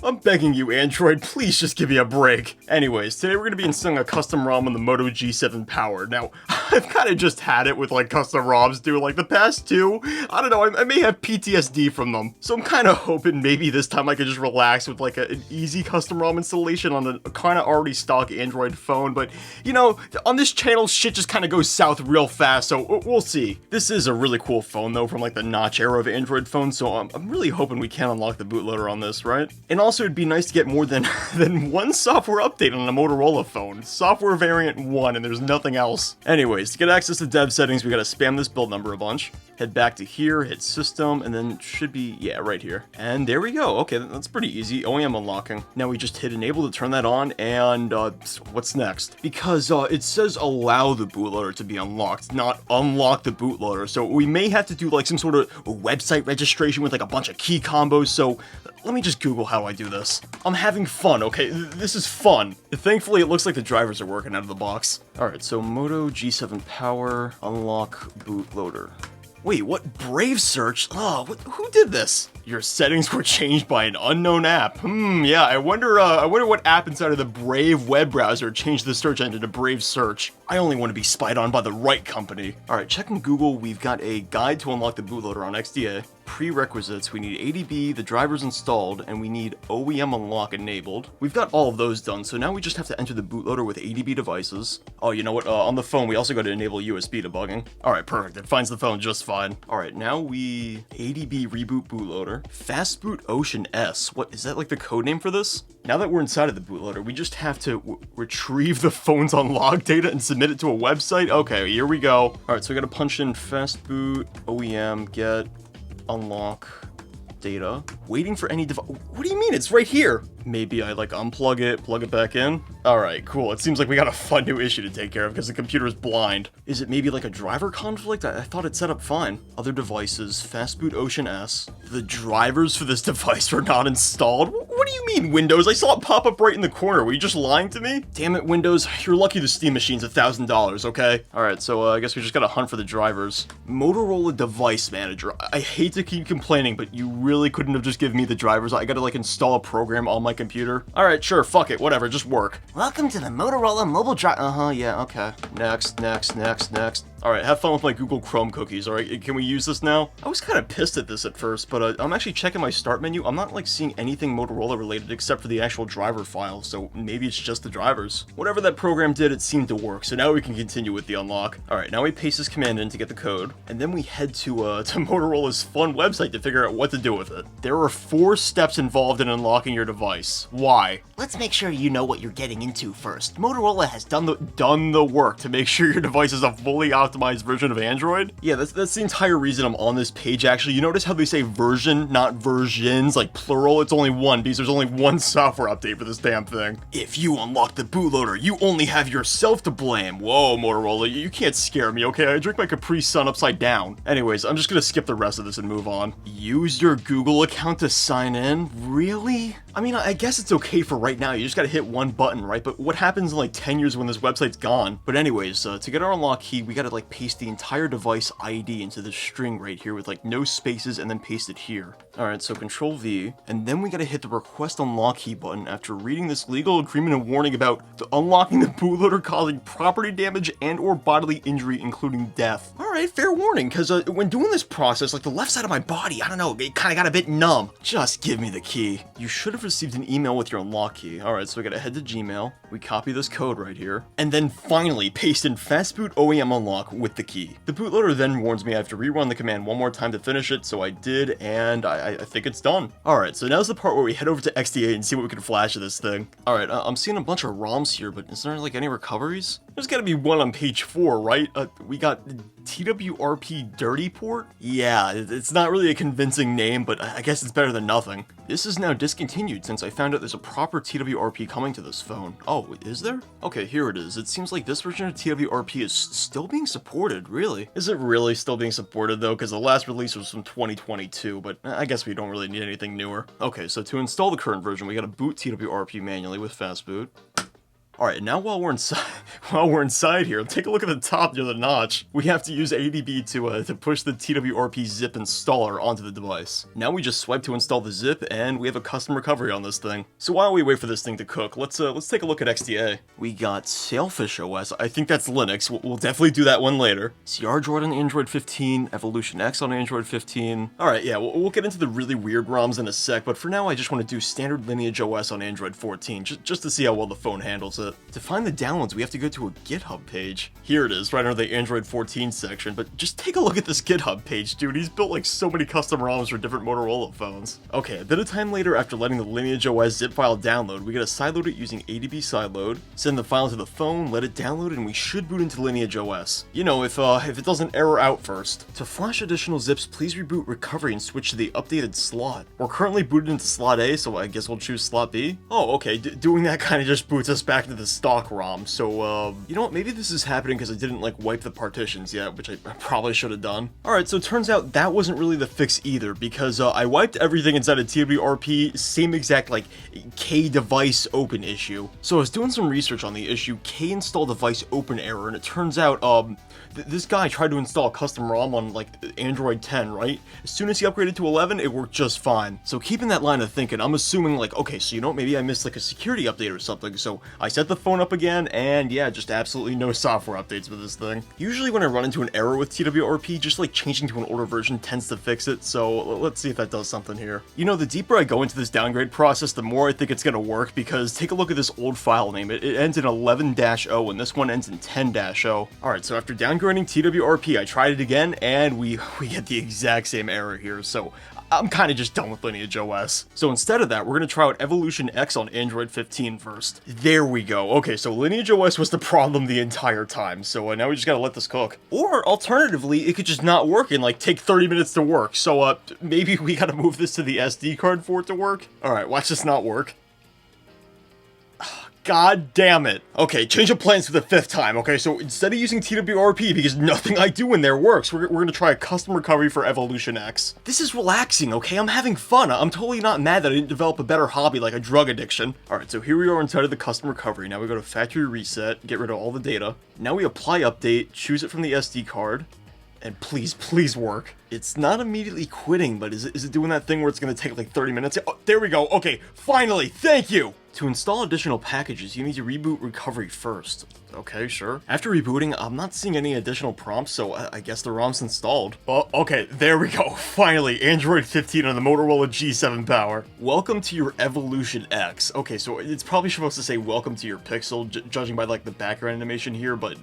I'm begging you, Android, please just give me a break. Anyways, today we're going to be installing a custom ROM on the Moto G7 Power. Now, I've kind of just had it with like custom ROMs, dude. Like the past two, I don't know, I may have PTSD from them. So I'm kind of hoping maybe this time I could just relax with like an easy custom ROM installation on a kind of already stock Android phone. But, you know, on this channel, shit just kind of goes south real fast, so we'll see. This is a really cool phone, though, from like the notch era of Android phones, so I'm really hoping we can unlock the bootloader on this, right? And also, it'd be nice to get more than one software update on a Motorola phone. Software variant 1, and there's nothing else. Anyways, to get access to dev settings, we gotta spam this build number a bunch. Head back to here, hit system, and then it should be, yeah, right here. And there we go. Okay, that's pretty easy. OEM unlocking. Now we just hit enable to turn that on, and what's next? Because it says allow the bootloader to be unlocked, not unlock the bootloader. So we may have to do like some sort of website registration with like a bunch of key combos. So let me just Google how I do this. I'm having fun, okay? This is fun. Thankfully, it looks like the drivers are working out of the box. All right, so Moto G7 Power, unlock bootloader. Wait, what? Brave search? Oh, who did this? Your settings were changed by an unknown app. Yeah, I wonder what app inside of the Brave web browser changed the search engine to Brave Search. I only want to be spied on by the right company. All right, checking Google, we've got a guide to unlock the bootloader on XDA. Prerequisites, we need ADB, the drivers installed, and we need OEM unlock enabled. We've got all of those done, so now we just have to enter the bootloader with ADB devices. Oh, you know what? On the phone, we also got to enable USB debugging. All right, perfect. It finds the phone just fine. All right, now we ADB reboot bootloader. Fastboot Ocean S. What is that, like the code name for this? Now that we're inside of the bootloader, we just have to retrieve the phone's unlock data and submit it to a website. Okay, here we go. All right, so we got to punch in fastboot OEM get unlock data. Waiting for any device. What do you mean? It's right here. Maybe I like unplug it, plug it back in. All right, cool. It seems like we got a fun new issue to take care of because the computer is blind. Is it maybe like a driver conflict? I thought it set up fine. Other devices, Fastboot Ocean S. The drivers for this device were not installed. What do you mean, Windows? I saw it pop up right in the corner. Were you just lying to me? Damn it, Windows. You're lucky the Steam machine's $1,000, okay? All right, so I guess we just gotta hunt for the drivers. Motorola Device Manager. I hate to keep complaining, but you really couldn't have just given me the drivers. I gotta like install a program on my computer. All right, sure, fuck it, whatever, just work. Welcome to the Motorola mobile drive. Yeah, okay. Next. All right, have fun with my Google Chrome cookies, all right? Can we use this now? I was kind of pissed at this at first, but I'm actually checking my start menu. I'm not like seeing anything Motorola related except for the actual driver file, so maybe it's just the drivers. Whatever that program did, it seemed to work, so now we can continue with the unlock. All right, now we paste this command in to get the code, and then we head to Motorola's fun website to figure out what to do with it. There are 4 steps involved in unlocking your device. Why? Let's make sure you know what you're getting into first. Motorola has done Done the work to make sure your device is a fully optimized version of Android? Yeah, that's the entire reason I'm on this page, actually. You notice how they say version, not versions, like plural? It's only one, because there's only one software update for this damn thing. If you unlock the bootloader, you only have yourself to blame. Whoa, Motorola, you can't scare me, okay? I drink my Capri Sun upside down. Anyways, I'm just gonna skip the rest of this and move on. Use your Google account to sign in? Really? I mean, I guess it's okay for right now. You just gotta hit one button, right? But what happens in like 10 years when this website's gone? But anyways, to get our unlock key, we gotta like paste the entire device ID into this string right here with like no spaces and then paste it here. All right, so Control V, and then we gotta hit the request unlock key button after reading this legal agreement and warning about the unlocking the bootloader causing property damage and or bodily injury, including death. All right, fair warning, because when doing this process, like the left side of my body, I don't know, it kind of got a bit numb. Just give me the key. You should have received an email with your unlock key. All right, so we gotta head to Gmail. We copy this code right here, and then finally paste in fastboot OEM unlock with the key. The bootloader then warns me I have to rerun the command one more time to finish it, so I did, and I think it's done. Alright, so now's the part where we head over to XDA and see what we can flash of this thing. Alright, I'm seeing a bunch of ROMs here, but is there like any recoveries? There's gotta be one on page 4, right? We got TWRP Dirty Port? Yeah, it's not really a convincing name, but I guess it's better than nothing. This is now discontinued since I found out there's a proper TWRP coming to this phone. Oh, is there? Okay, here it is. It seems like this version of TWRP is still being supported, really. Is it really still being supported though? Because the last release was from 2022, but I guess we don't really need anything newer. Okay, so to install the current version, we gotta boot TWRP manually with fastboot. Alright, now while we're inside here, take a look at the top near the notch. We have to use ADB to push the TWRP zip installer onto the device. Now we just swipe to install the zip, and we have a custom recovery on this thing. So while we wait for this thing to cook, let's take a look at XDA. We got SailfishOS. I think that's Linux. We'll definitely do that one later. CR Droid on Android 15, Evolution X on Android 15. Alright, yeah, we'll get into the really weird ROMs in a sec, but for now I just want to do standard Lineage OS on Android 14, just to see how well the phone handles it. To find the downloads, we have to go to a GitHub page. Here it is, right under the Android 14 section, but just take a look at this GitHub page, dude. He's built like so many custom ROMs for different Motorola phones. Okay, a bit of time later, after letting the Lineage OS zip file download, we gotta sideload it using ADB sideload, send the file to the phone, let it download, and we should boot into Lineage OS. You know, if it doesn't error out first. To flash additional zips, please reboot recovery and switch to the updated slot. We're currently booted into slot A, so I guess we'll choose slot B. Oh, okay, doing that kind of just boots us back into the stock ROM, so, you know what, maybe this is happening because I didn't, like, wipe the partitions yet, which I probably should have done. Alright, so it turns out that wasn't really the fix either, because, I wiped everything inside of TWRP, same exact, like, K device open issue. So I was doing some research on the issue, K install device open error, and it turns out, this guy tried to install a custom ROM on, like, Android 10, right? As soon as he upgraded to 11, it worked just fine. So keeping that line of thinking, I'm assuming, like, okay, so you know what, maybe I missed, like, a security update or something, so I set the phone up again, and yeah, just absolutely no software updates with this thing. Usually when I run into an error with TWRP, just, like, changing to an older version tends to fix it, so let's see if that does something here. You know, the deeper I go into this downgrade process, the more I think it's gonna work, because take a look at this old file name. It ends in 11-0, and this one ends in 10-0. Alright, so after downgrading TWRP, I tried it again, and we get the exact same error here, so I'm kind of just done with Lineage OS. So instead of that, we're going to try out Evolution X on Android 15 first. There we go. Okay, so Lineage OS was the problem the entire time, so now we just gotta let this cook. Or, alternatively, it could just not work and, like, take 30 minutes to work, so, maybe we gotta move this to the SD card for it to work? Alright, watch this not work. God damn it. Okay, change of plans for the 5th time, okay? So instead of using TWRP, because nothing I do in there works, we're gonna try a custom recovery for Evolution X. This is relaxing, okay? I'm having fun. I'm totally not mad that I didn't develop a better hobby like a drug addiction. Alright, so here we are inside of the custom recovery. Now we go to factory reset, get rid of all the data. Now we apply update, choose it from the SD card. And please work. It's not immediately quitting, but is it doing that thing where it's gonna take like 30 minutes? Oh, there we go. Okay, finally, thank you! To install additional packages, you need to reboot recovery first. Okay, sure. After rebooting, I'm not seeing any additional prompts, so I guess the ROM's installed. Oh, okay, there we go. Finally, Android 15 on the Motorola G7 power. Welcome to your Evolution X. Okay, so it's probably supposed to say welcome to your Pixel, judging by like the background animation here, but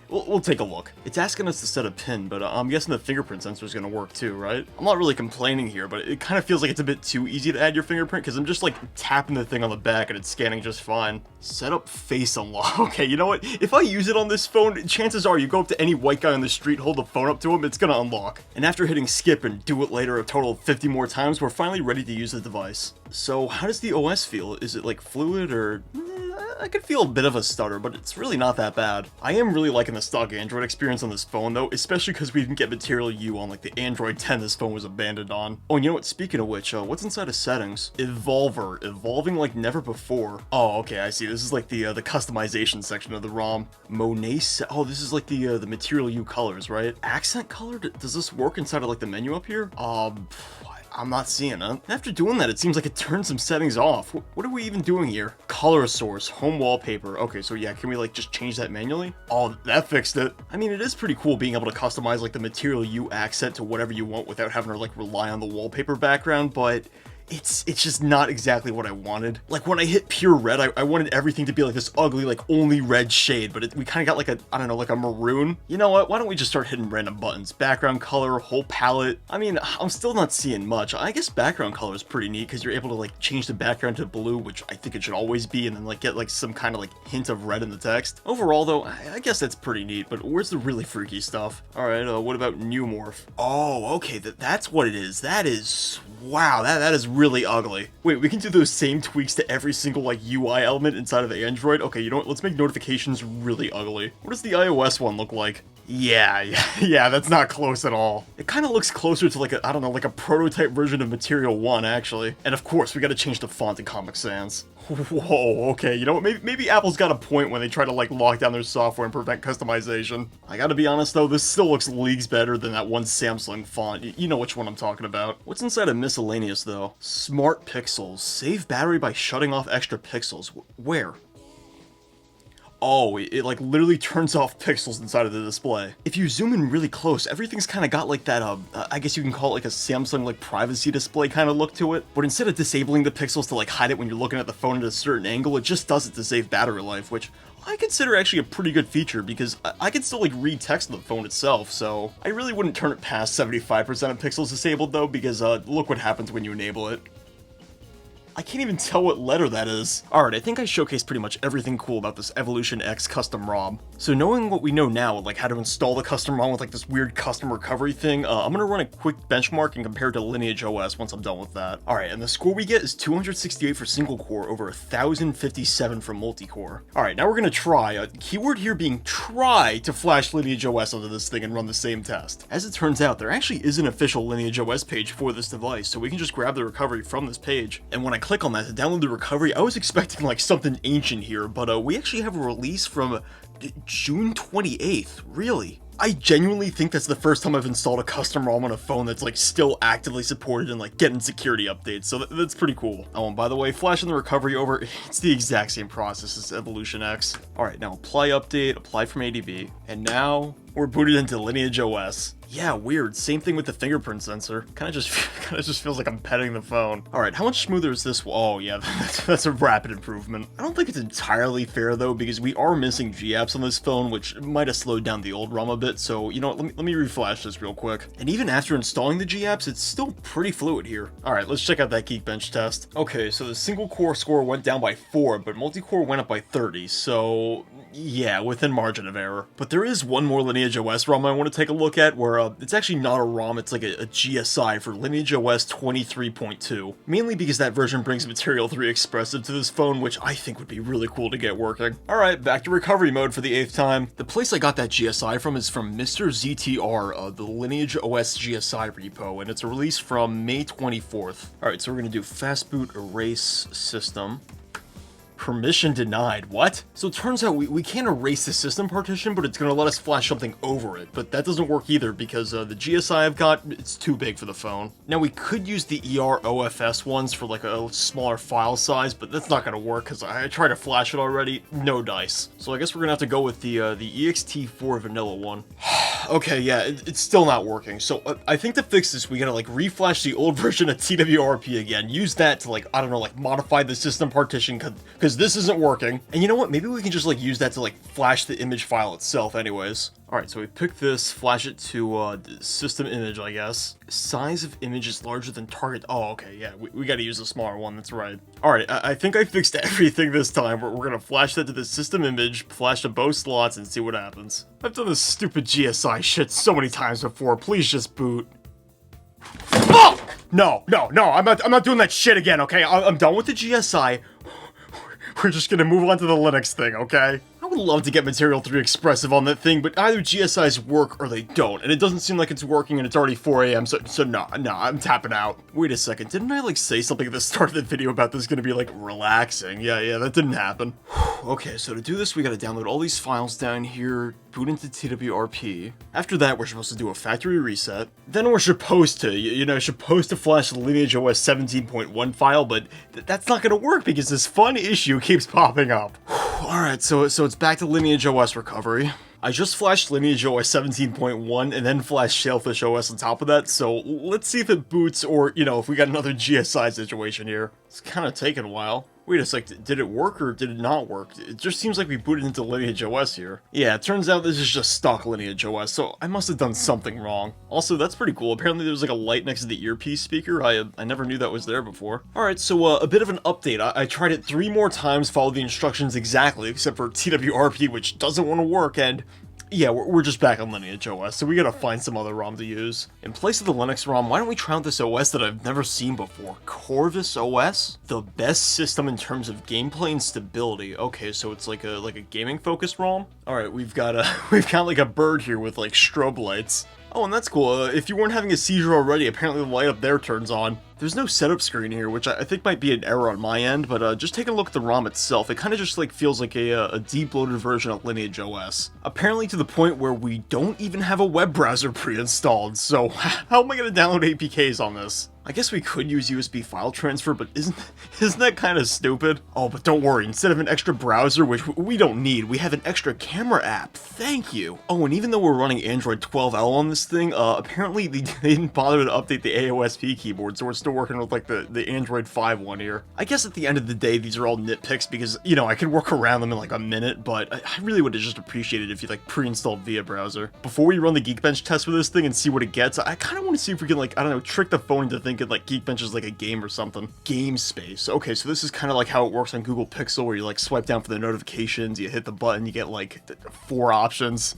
we'll take a look. It's asking us to set a pin, but I'm guessing the fingerprint sensor is going to work too, right? I'm not really complaining here, but it kind of feels like it's a bit too easy to add your fingerprint because I'm just like tapping the thing on the back and it's scanning just fine. Set up face unlock. Okay, you know what? If I use it on this phone, chances are you go up to any white guy on the street, hold the phone up to him, it's going to unlock. And after hitting skip and do it later a total of 50 more times, we're finally ready to use the device. So how does the OS feel? Is it like fluid or... I could feel a bit of a stutter, but it's really not that bad. I am really liking the stock Android experience on this phone though, especially because we didn't get Material U on like the Android 10 this phone was abandoned on. Oh, and you know what, speaking of which, what's inside of settings? Evolver, evolving like never before. Oh, okay, I see. This is like the customization section of the ROM. Monet, oh, this is like the Material U colors, right? Accent color, does this work inside of like the menu up here? I'm not seeing it. After doing that, it seems like it turned some settings off. What are we even doing here? Color source, home wallpaper. Okay, so yeah, can we like just change that manually? Oh, that fixed it. I mean, it is pretty cool being able to customize like the Material U accent to whatever you want without having to like rely on the wallpaper background, but it's just not exactly what I wanted. Like when I hit pure red, I wanted everything to be like this ugly, like only red shade, but we kind of got like a, I don't know, like a maroon. You know what? Why don't we just start hitting random buttons? Background color, whole palette. I mean, I'm still not seeing much. I guess background color is pretty neat because you're able to like change the background to blue, which I think it should always be, and then like get like some kind of like hint of red in the text. Overall though, I guess that's pretty neat, but where's the really freaky stuff? All right, what about new morph? Oh, okay, that's what it is. That is, wow, that is really ugly. Wait, we can do those same tweaks to every single like UI element inside of Android? Okay, you know what? Let's make notifications really ugly. What does the iOS one look like? Yeah, that's not close at all. It kind of looks closer to like a, I don't know, like a prototype version of Material 1, actually. And of course, we gotta change the font to Comic Sans. Whoa, okay, you know what, maybe Apple's got a point when they try to like lock down their software and prevent customization. I gotta be honest though, this still looks leagues better than that one Samsung font. You know which one I'm talking about. What's inside of miscellaneous though? Smart pixels. Save battery by shutting off extra pixels. Where? Oh, it like literally turns off pixels inside of the display. If you zoom in really close, everything's kind of got like that, I guess you can call it like a Samsung like privacy display kind of look to it. But instead of disabling the pixels to like hide it when you're looking at the phone at a certain angle, it just does it to save battery life, which I consider actually a pretty good feature because I can still like read text on the phone itself, so I really wouldn't turn it past 75% of pixels disabled though, because look what happens when you enable it. I can't even tell what letter that is. Alright, I think I showcased pretty much everything cool about this Evolution X custom ROM. So knowing what we know now, like how to install the custom ROM with like this weird custom recovery thing, I'm gonna run a quick benchmark and compare it to Lineage OS once I'm done with that. Alright, and the score we get is 268 for single core over 1057 for multi-core. Alright, now we're gonna try, keyword here being try, to flash Lineage OS onto this thing and run the same test. As it turns out, there actually is an official Lineage OS page for this device, so we can just grab the recovery from this page. And when I click on that to download the recovery, I was expecting like something ancient here, but we actually have a release from June 28th, really? I genuinely think that's the first time I've installed a custom ROM on a phone that's like still actively supported and like getting security updates, so that's pretty cool. Oh, and by the way, flashing the recovery over, it's the exact same process as Evolution X. Alright, now apply update, apply from ADB, and now we're booted into Lineage OS. Yeah, weird. Same thing with the fingerprint sensor. Kind of just feels like I'm petting the phone. All right, how much smoother is this? Oh yeah, that's a rapid improvement. I don't think it's entirely fair though, because we are missing G-apps on this phone, which might have slowed down the old ROM a bit. So you know what? Let me reflash this real quick. And even after installing the G-apps, it's still pretty fluid here. All right, let's check out that Geekbench test. Okay, so the single core score went down by 4, but multi-core went up by 30. So yeah, within margin of error. But there is one more Lineage OS ROM I want to take a look at, where it's actually not a ROM, it's like a GSI for Lineage OS 23.2. Mainly because that version brings Material 3 Expressive to this phone, which I think would be really cool to get working. Alright, back to recovery mode for the 8th time. The place I got that GSI from is from Mr. ZTR, the Lineage OS GSI repo, and it's a release from May 24th. Alright, so we're gonna do fastboot erase system. Permission denied. What? So it turns out we can't erase the system partition, but it's going to let us flash something over it. But that doesn't work either because the GSI I've got, it's too big for the phone. Now we could use the ER-OFS ones for like a smaller file size, but that's not going to work because I tried to flash it already. No dice. So I guess we're going to have to go with the EXT4 vanilla one. Okay, yeah, it's still not working. So I think to fix this, we gotta like reflash the old version of TWRP again. Use that to like, I don't know, like modify the system partition because this isn't working. And you know what? Maybe we can just like use that to like flash the image file itself anyways. Alright, so we pick this, flash it to system image, I guess. Size of image is larger than target. Oh, okay, yeah, we gotta use a smaller one, that's right. Alright, I think I fixed everything this time. We're gonna flash that to the system image, flash to both slots, and see what happens. I've done this stupid GSI shit so many times before. Please just boot. Fuck! No, I'm not doing that shit again, okay? I'm done with the GSI. We're just gonna move on to the Linux thing, okay? I would love to get Material 3 Expressive on that thing, but either GSIs work or they don't, and it doesn't seem like it's working and it's already 4 AM, so no, I'm tapping out. Wait a second, didn't I like say something at the start of the video about this gonna be like relaxing? Yeah, that didn't happen. Okay, so to do this, we gotta download all these files down here, boot into TWRP. After that, we're supposed to do a factory reset. Then we're supposed to, flash the Lineage OS 17.1 file, but that's not gonna work because this fun issue keeps popping up. Alright, so it's back to Lineage OS recovery. I just flashed Lineage OS 17.1 and then flashed SailfishOS on top of that, so let's see if it boots or, if we got another GSI situation here. It's kind of taking a while. Wait a sec, did it work or did it not work? It just seems like we booted into Lineage OS here. Yeah, it turns out this is just stock Lineage OS, so I must have done something wrong. Also, that's pretty cool. Apparently there's like a light next to the earpiece speaker. I never knew that was there before. Alright, so a bit of an update. I tried it 3 more times, followed the instructions exactly, except for TWRP, which doesn't want to work, and Yeah, we're just back on Lineage OS, so we gotta find some other ROM to use. In place of the Linux ROM, why don't we try out this OS that I've never seen before? Corvus OS? The best system in terms of gameplay and stability. Okay, so it's like a gaming focused ROM? Alright, we've got like a bird here with like strobe lights. Oh, and that's cool. If you weren't having a seizure already, apparently the light up there turns on. There's no setup screen here, which I think might be an error on my end, but just taking a look at the ROM itself, it kind of just like feels like a deep-loaded version of Lineage OS. Apparently to the point where we don't even have a web browser pre-installed, so how am I going to download APKs on this? I guess we could use USB file transfer, but isn't that kind of stupid? Oh, but don't worry, instead of an extra browser, which we don't need, we have an extra camera app. Thank you. Oh, and even though we're running Android 12L on this thing, apparently they didn't bother to update the AOSP keyboard, so we're still working with like the Android 5 one here. I guess at the end of the day, these are all nitpicks because, you know, I could work around them in like a minute, but I really would have just appreciated if you like pre-installed via browser. Before we run the Geekbench test with this thing and see what it gets, I kind of want to see if we can like, I don't know, trick the phone into thinking like Geekbench is like a game or something. Game space. Okay, so this is kind of like how it works on Google Pixel, where you like swipe down for the notifications, you hit the button, you get like 4 options.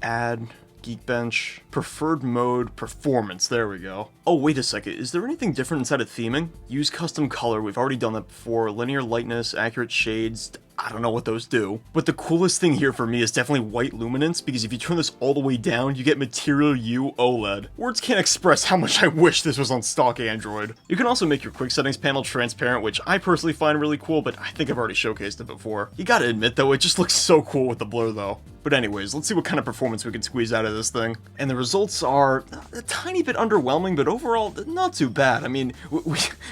Add, Geekbench, preferred mode, performance, there we go. Oh, wait a second, is there anything different inside of theming? Use custom color, we've already done that before. Linear lightness, accurate shades, I don't know what those do. But the coolest thing here for me is definitely white luminance, because if you turn this all the way down, you get Material U OLED. Words can't express how much I wish this was on stock Android. You can also make your quick settings panel transparent, which I personally find really cool, but I think I've already showcased it before. You gotta admit though, it just looks so cool with the blur though. But anyways, let's see what kind of performance we can squeeze out of this thing. And the results are a tiny bit underwhelming, but overall, not too bad. I mean,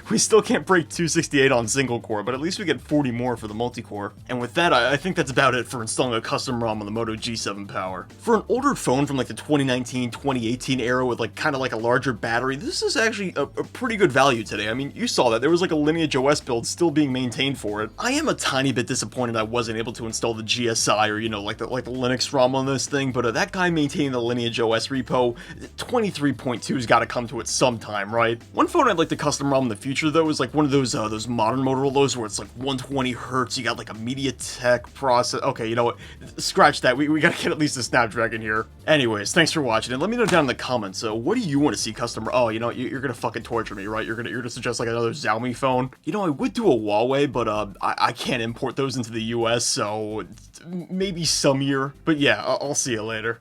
we still can't break 268 on single core, but at least we get 40 more for the multi-core. And with that, I think that's about it for installing a custom ROM on the Moto G7 Power. For an older phone from like the 2019, 2018 era with like kind of like a larger battery, this is actually a pretty good value today. I mean, you saw that there was like a Lineage OS build still being maintained for it. I am a tiny bit disappointed I wasn't able to install the GSI or, you know, like the Linux ROM on this thing, but that guy maintaining the Lineage OS repo, 23.2's got to come to it sometime, right? One phone I'd like to custom ROM in the future though is like one of those modern Motorola's where it's like 120 hertz, you got like a MediaTek process. Okay, you know what? Scratch that. We gotta get at least a Snapdragon here. Anyways, thanks for watching, and let me know down in the comments. What do you want to see custom? Oh, you know, you're gonna fucking torture me, right? You're gonna suggest like another Xiaomi phone. You know, I would do a Huawei, but I can't import those into the US, so maybe some year. But yeah, I'll see you later.